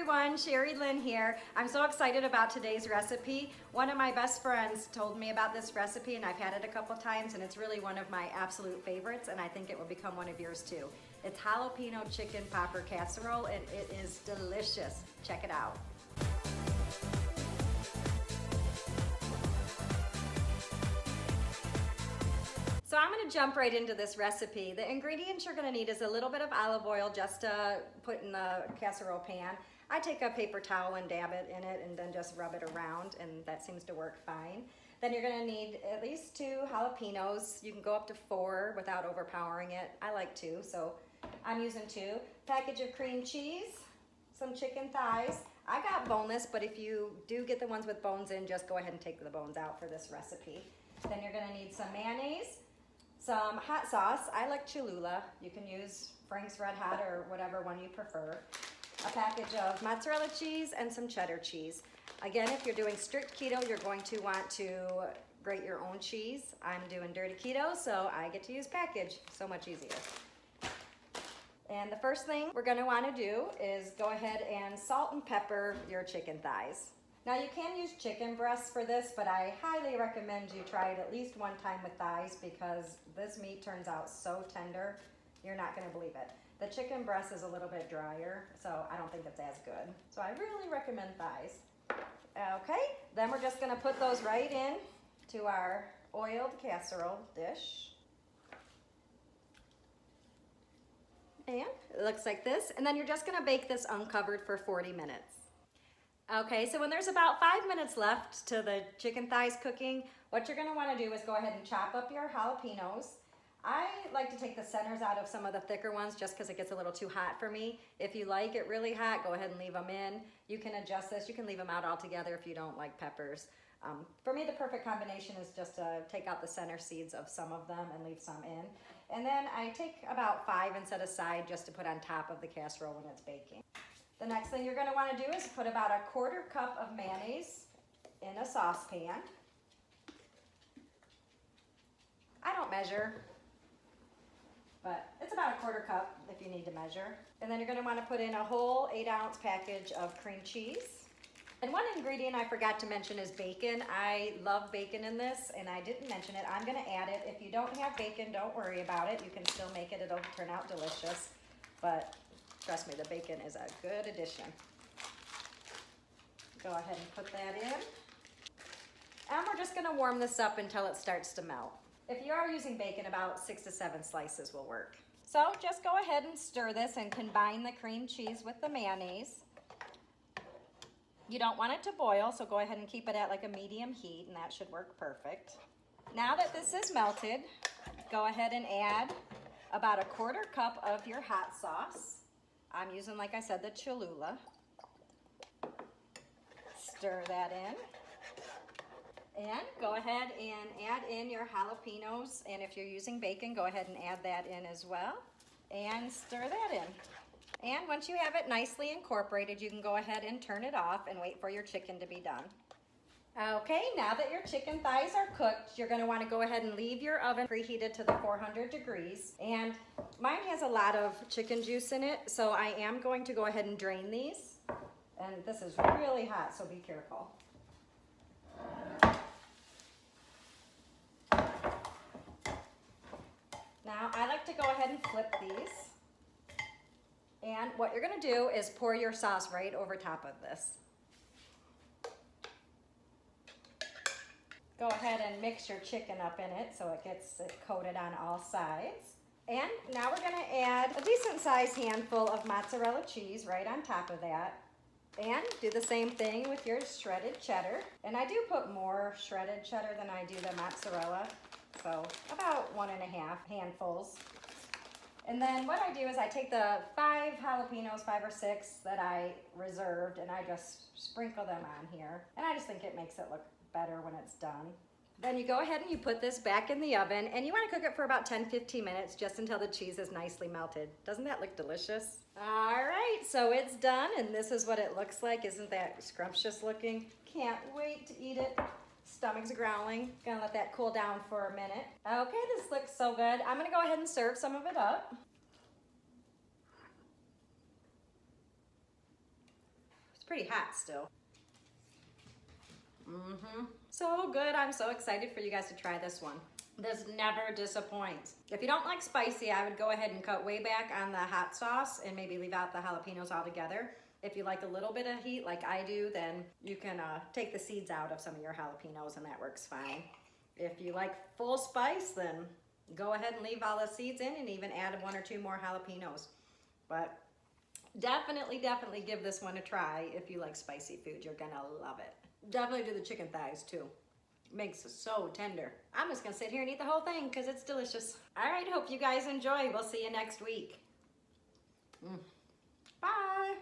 everyone, Sherry Lynn here. I'm so excited about today's recipe. One of my best friends told me about this recipe and I've had it a couple times and it's really one of my absolute favorites and I think it will become one of yours too. It's Jalapeno Chicken Popper Casserole and it is delicious. Check it out. So I'm going to jump right into this recipe. The ingredients you're going to need is a little bit of olive oil just to put in the casserole pan. I take a paper towel and dab it in it and then just rub it around and that seems to work fine. Then you're going to need at least 2 jalapenos. You can go up to 4 without overpowering it. I like 2, so I'm using 2. Package of cream cheese, some chicken thighs. I got boneless, but if you do get the ones with bones in, just go ahead and take the bones out for this recipe. Then you're going to need some mayonnaise. Some hot sauce. I like Cholula. You can use Frank's Red Hot or whatever one you prefer. A package of mozzarella cheese and some cheddar cheese. Again, if you're doing strict keto, you're going to want to grate your own cheese. I'm doing dirty keto, so I get to use package. So much easier. And the first thing we're going to want to do is go ahead and salt and pepper your chicken thighs. Now you can use chicken breasts for this, but I highly recommend you try it at least one time with thighs because this meat turns out so tender, you're not gonna believe it. The chicken breast is a little bit drier, so I don't think it's as good. So I really recommend thighs. Okay, then we're just gonna put those right in to our oiled casserole dish. And it looks like this. And then you're just gonna bake this uncovered for 40 minutes. Okay, so when there's about 5 minutes left to the chicken thighs cooking, what you're gonna wanna do is go ahead and chop up your jalapenos. I like to take the centers out of some of the thicker ones just because it gets a little too hot for me. If you like it really hot, go ahead and leave them in. You can adjust this, you can leave them out altogether if you don't like peppers. For me, the perfect combination is just to take out the center seeds of some of them and leave some in. And then I take about 5 and set aside just to put on top of the casserole when it's baking. The next thing you're going to want to do is put about a 1/4 cup of mayonnaise in a saucepan. I don't measure, but it's about a 1/4 cup if you need to measure. And then you're going to want to put in a whole 8-ounce package of cream cheese. And one ingredient I forgot to mention is bacon. I love bacon in this, and I didn't mention it. I'm going to add it. If you don't have bacon, don't worry about it. You can still make it. It'll turn out delicious. But trust me, the bacon is a good addition. Go ahead and put that in. And we're just gonna warm this up until it starts to melt. If you are using bacon, about 6 to 7 slices will work. So just go ahead and stir this and combine the cream cheese with the mayonnaise. You don't want it to boil, so go ahead and keep it at like a medium heat and that should work perfect. Now that this is melted, go ahead and add about a 1/4 cup of your hot sauce. I'm using, like I said, the Cholula. Stir that in. And go ahead and add in your jalapenos. And if you're using bacon, go ahead and add that in as well. And stir that in. And once you have it nicely incorporated, you can go ahead and turn it off and wait for your chicken to be done. Okay, now that your chicken thighs are cooked, you're gonna wanna go ahead and leave your oven preheated to the 400 degrees. And mine has a lot of chicken juice in it, so I am going to go ahead and drain these. And this is really hot, so be careful. Now, I like to go ahead and flip these. And what you're gonna do is pour your sauce right over top of this. Go ahead and mix your chicken up in it so it gets it coated on all sides. And now we're going to add a decent sized handful of mozzarella cheese right on top of that. And do the same thing with your shredded cheddar. And I do put more shredded cheddar than I do the mozzarella, so about 1.5 handfuls. And then what I do is I take the 5 jalapenos, 5 or 6 that I reserved, and I just sprinkle them on here. And I just think it makes it look better when it's done. Then you go ahead and you put this back in the oven and you want to cook it for about 10-15 minutes just until the cheese is nicely melted. Doesn't that look delicious? All right, so it's done and this is what it looks like. Isn't that scrumptious looking? Can't wait to eat it. Stomach's growling. Gonna let that cool down for a minute. Okay, this looks so good. I'm gonna go ahead and serve some of it up. It's pretty hot still. So good. I'm so excited for you guys to try this one. This never disappoints. If you don't like spicy, I would go ahead and cut way back on the hot sauce and maybe leave out the jalapenos altogether. If you like a little bit of heat like I do, then you can take the seeds out of some of your jalapenos and that works fine. If you like full spice, then go ahead and leave all the seeds in and even add 1 or 2 more jalapenos. But definitely give this one a try if you like spicy food. You're gonna love it. Definitely do the chicken thighs too. Makes it so tender. I'm just gonna sit here and eat the whole thing because it's delicious. All right, hope you guys enjoy. We'll see you next week. Bye.